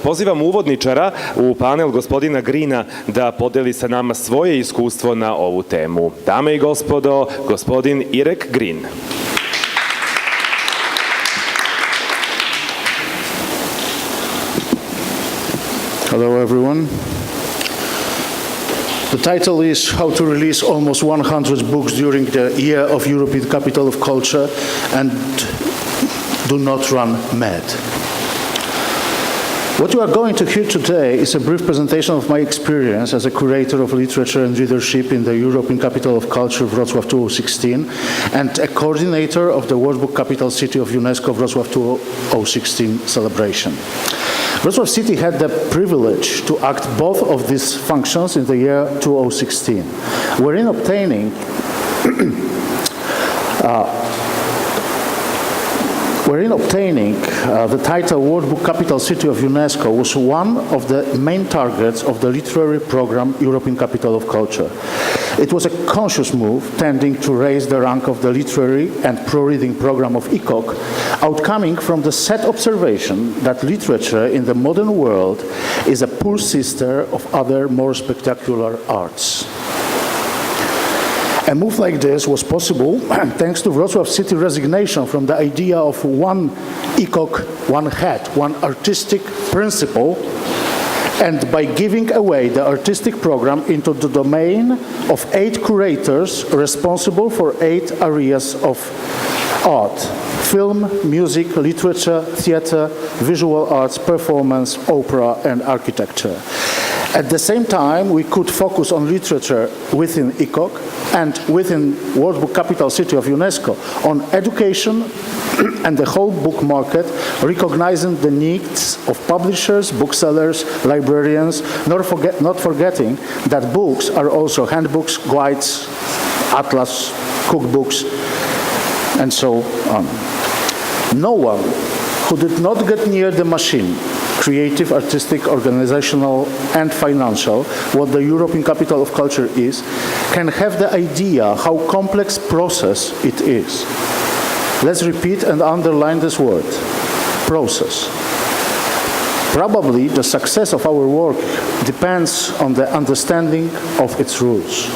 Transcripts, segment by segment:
pozivam uvodničara u panel gospodina Grina da podeli sa nama svoje iskustvo na ovu temu. Dame i gospodo, gospodin Irek Grin. Hello everyone. The title is How to Release Almost 100 Books During the Year of European Capital of Culture and Do Not Run Mad. What you are going to hear today is a brief presentation of my experience as a curator of literature and readership in the European Capital of Culture Wrocław 2016 and a coordinator of the World Book Capital City of UNESCO Wrocław 2016 celebration. Wrocław City had the privilege to act both of these functions in the year 2016, wherein obtaining the title World Book Capital City of UNESCO was one of the main targets of the literary program European Capital of Culture. It was a conscious move tending to raise the rank of the literary and pro-reading program of ECOC, outcoming from the set observation that literature in the modern world is a poor sister of other more spectacular arts. A move like this was possible thanks to Wrocław City resignation from the idea of one ECOC, one head, one artistic principle, and by giving away the artistic program into the domain of 8 curators responsible for 8 areas of art: film, music, literature, theater, visual arts, performance, opera, and architecture. At the same time, we could focus on literature within ECOC and within World Book Capital City of UNESCO on education and the whole book market, recognizing the needs of publishers, booksellers, librarians, not forgetting that books are also handbooks, guides, atlas, cookbooks, and so on. No one who did not get near the machine, creative, artistic, organizational, and financial, what the European Capital of Culture is, can have the idea how complex process it is. Let's repeat and underline this word: process. Probably the success of our work depends on the understanding of its rules.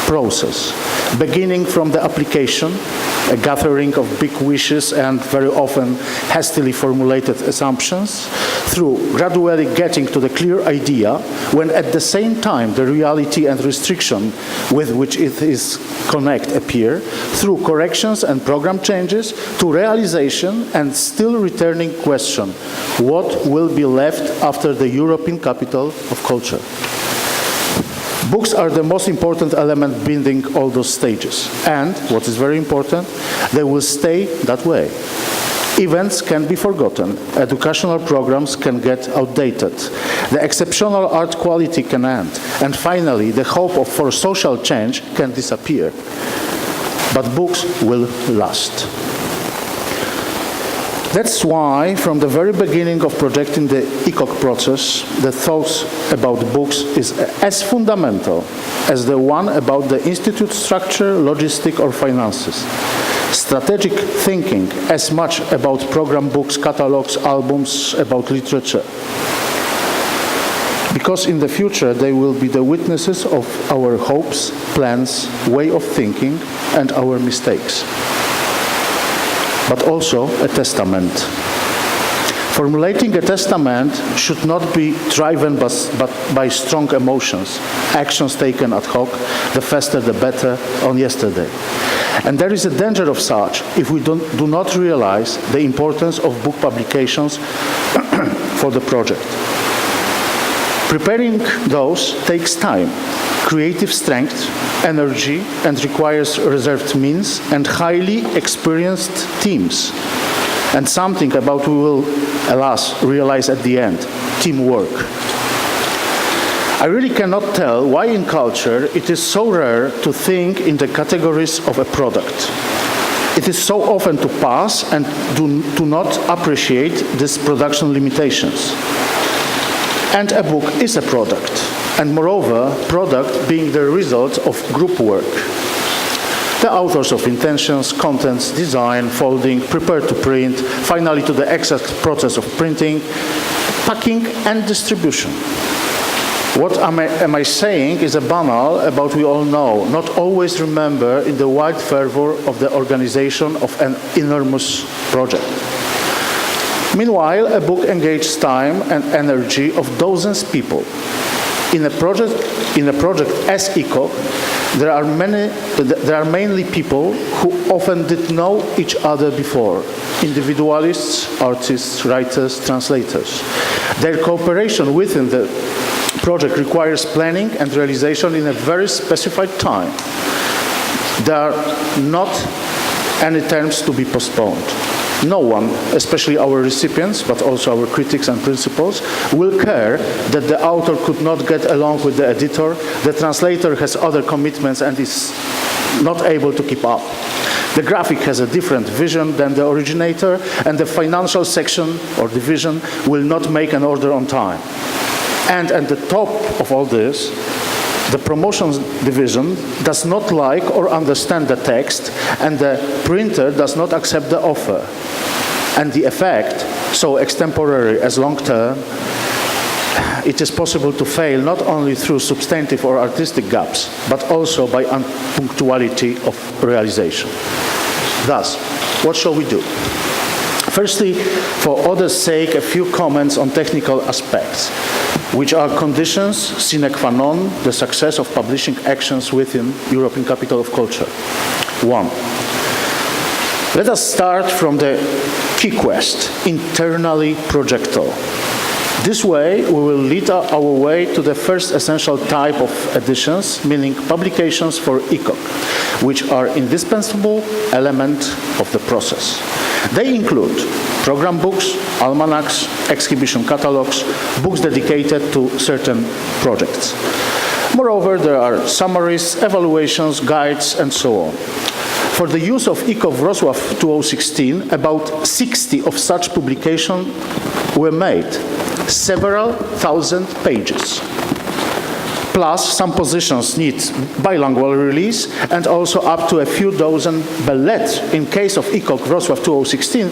Process, beginning from the application, a gathering of big wishes and very often hastily formulated assumptions, through gradually getting to the clear idea, when at the same time the reality and restriction with which it is connect appear, through corrections and program changes, to realization and still returning question: what will be left after the European Capital of Culture? Books are the most important element binding all those stages. And, what is very important, they will stay that way. Events can be forgotten, educational programs can get outdated, the exceptional art quality can end, and finally, the hope for social change can disappear. But books will last. That's why, from the very beginning of projecting the ECOC process, the thoughts about books is as fundamental as the one about the institute structure, logistic, or finances. Strategic thinking as much about program books, catalogs, albums, about literature. Because in the future they will be the witnesses of our hopes, plans, way of thinking, and our mistakes. But also a testament. Formulating a testament should not be driven by strong emotions, actions taken ad hoc, the faster the better, on yesterday. And there is a danger of such if we do not realize the importance of book publications for the project. Preparing those takes time, creative strength, energy, and requires reserved means and highly experienced teams. And something about we will, alas, realize at the end: teamwork. I really cannot tell why in culture it is so rare to think in the categories of a product. It is so often to pass and do not appreciate these production limitations. And a book is a product, and moreover, product being the result of group work. The authors of intentions, contents, design, folding, prepare to print, finally to the exact process of printing, packing and distribution. What am I saying is a banal, about we all know, not always remember in the wide fervor of the organization of an enormous project. Meanwhile, a book engages time and energy of dozens of people. In a project as ECOC, there are mainly people who often didn't know each other before. Individualists, artists, writers, translators. Their cooperation within the project requires planning and realization in a very specified time. There are not any terms to be postponed. No one, especially our recipients, but also our critics and principals, will care that the author could not get along with the editor, the translator has other commitments and is not able to keep up. The graphic has a different vision than the originator, and the financial section or division will not make an order on time. And at the top of all this, the promotions division does not like or understand the text, and the printer does not accept the offer. And the effect, so extemporary as long-term, it is possible to fail not only through substantive or artistic gaps, but also by unpunctuality of realization. Thus, what shall we do? Firstly, for others' sake, a few comments on technical aspects, which are conditions sine qua non the success of publishing actions within European Capital of Culture. 1. Let us start from the key quest, internally projectal. This way, we will lead our way to the first essential type of editions, meaning publications for ECOC, which are indispensable element of the process. They include program books, almanacs, exhibition catalogs, books dedicated to certain projects. Moreover, there are summaries, evaluations, guides, and so on. For the use of ECOC Wrocław 2016, about 60 of such publications were made, several thousand pages. Plus, some positions need bilingual release, and also up to a few dozen, but in case of ECOC Wrocław 2016,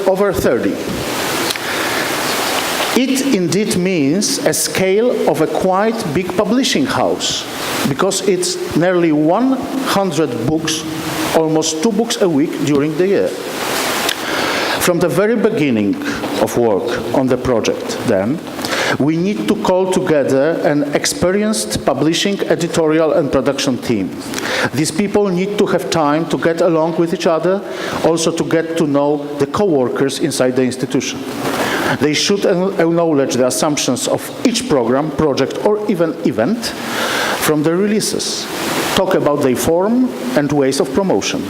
over 30. It indeed means a scale of a quite big publishing house, because it's nearly 100 books, almost 2 books a week during the year. From the very beginning of work on the project, then, we need to call together an experienced publishing, editorial, and production team. These people need to have time to get along with each other, also to get to know the co-workers inside the institution. They should acknowledge the assumptions of each program, project, or even event from the releases. Talk about their form and ways of promotion.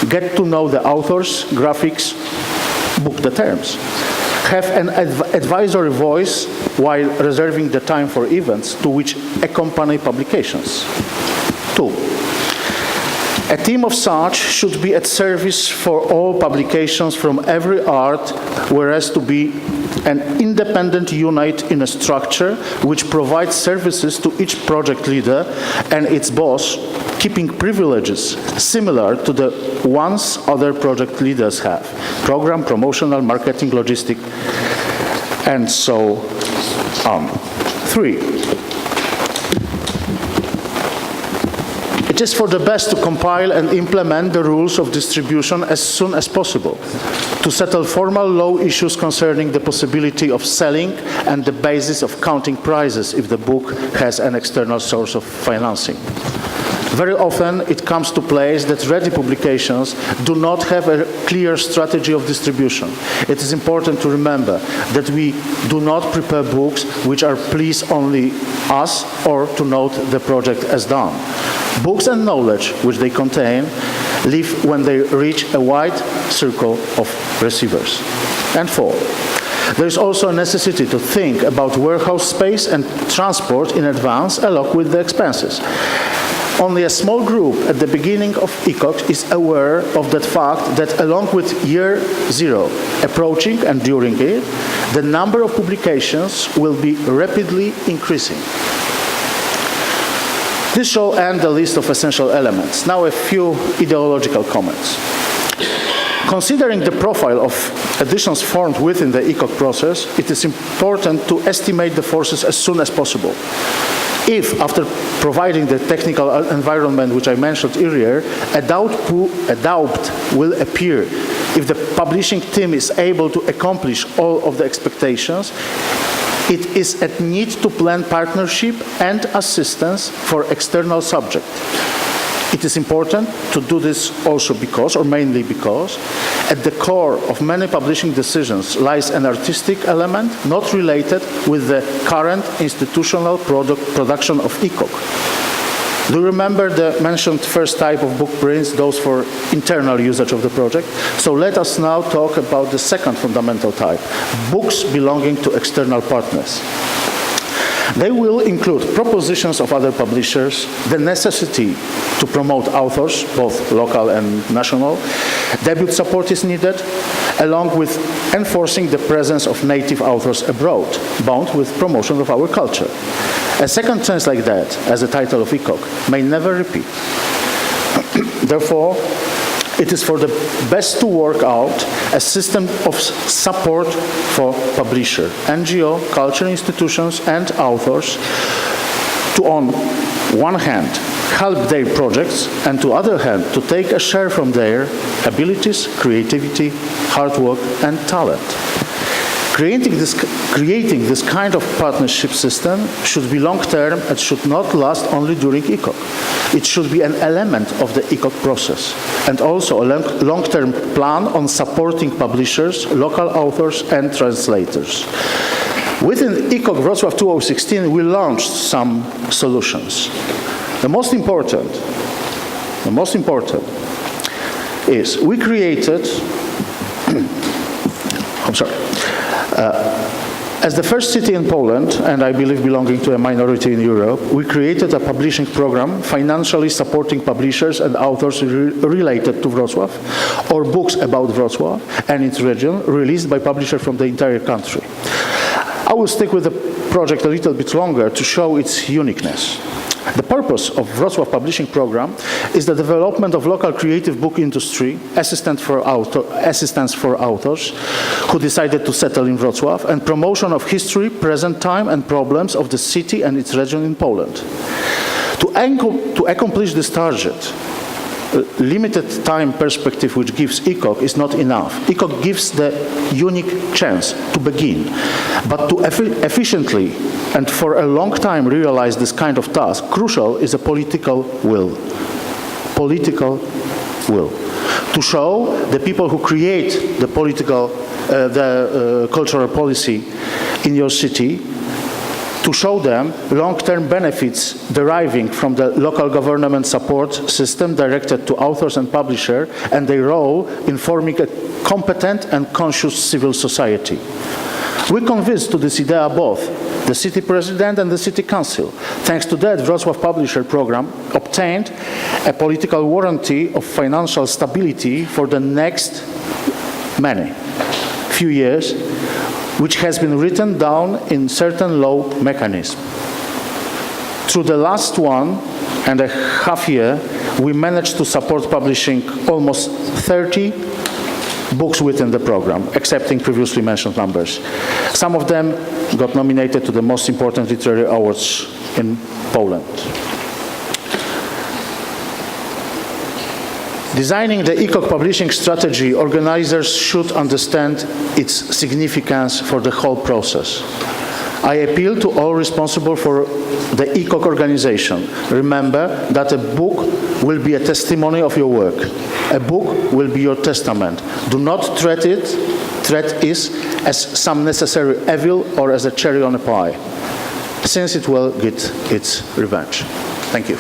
Get to know the authors, graphics, book the terms. Have an advisory voice while reserving the time for events to which accompany publications. 2. A team of such should be at service for all publications from every art, whereas to be an independent unit in a structure which provides services to each project leader and its boss, keeping privileges similar to the ones other project leaders have: program, promotional, marketing, logistic, and so on. 3. It is for the best to compile and implement the rules of distribution as soon as possible, to settle formal law issues concerning the possibility of selling and the basis of counting prices if the book has an external source of financing. Very often it comes to place that ready publications do not have a clear strategy of distribution. It is important to remember that we do not prepare books which are please only us or to note the project as done. Books and knowledge which they contain live when they reach a wide circle of receivers. And 4. There is also a necessity to think about warehouse space and transport in advance along with the expenses. Only a small group at the beginning of ECOC is aware of that fact that along with year 0 approaching and during it, the number of publications will be rapidly increasing. This shall end the list of essential elements. Now a few ideological comments. Considering the profile of editions formed within the ECOC process, it is important to estimate the forces as soon as possible. If, after providing the technical environment which I mentioned earlier, a doubt will appear if the publishing team is able to accomplish all of the expectations, it is a need to plan partnership and assistance for external subject. It is important to do this also because, or mainly because, at the core of many publishing decisions lies an artistic element not related with the current institutional production of ECOC. Do you remember the mentioned first type of book prints, those for internal usage of the project? So let us now talk about the second fundamental type, books belonging to external partners. They will include propositions of other publishers, the necessity to promote authors, both local and national. Debut support is needed, along with enforcing the presence of native authors abroad, bound with promotion of our culture. A second chance like that, as the title of ECOC, may never repeat. Therefore, it is for the best to work out a system of support for publisher, NGO, culture institutions, and authors to, on one hand, help their projects, and to other hand, to take a share from their abilities, creativity, hard work, and talent. Creating this kind of partnership system should be long-term and should not last only during ECOC. It should be an element of the ECOC process, and also a long-term plan on supporting publishers, local authors, and translators. Within ECOC Wrocław 2016, we launched some solutions. The most important is we created, as the first city in Poland, and I believe belonging to a minority in Europe, we created a publishing program financially supporting publishers and authors related to Wrocław, or books about Wrocław and its region, released by publishers from the entire country. I will stick with the project a little bit longer to show its uniqueness. The purpose of Wrocław Publishing Program is the development of local creative book industry, assistance for authors who decided to settle in Wrocław, and promotion of history, present time, and problems of the city and its region in Poland. To accomplish this target, limited time perspective which gives ECOC is not enough. ECOC gives the unique chance to begin, but to efficiently and for a long time realize this kind of task, crucial is a political will. Political will. To show the people who create the cultural policy in your city, to show them long-term benefits deriving from the local government support system directed to authors and publishers, and their role in forming a competent and conscious civil society. We convinced to this idea both the city president and the city council. Thanks to that, Wrocław Publisher Program obtained a political warranty of financial stability for the next few years, which has been written down in certain law mechanism. Through the last 1.5 years, we managed to support publishing almost 30 books within the program, excepting previously mentioned numbers. Some of them got nominated to the most important literary awards in Poland. Designing the ECOC publishing strategy, organizers should understand its significance for the whole process. I appeal to all responsible for the ECOC organization. Remember that a book will be a testimony of your work. A book will be your testament. Do not treat it as some necessary evil or as a cherry on a pie, since it will get its revenge. Thank you.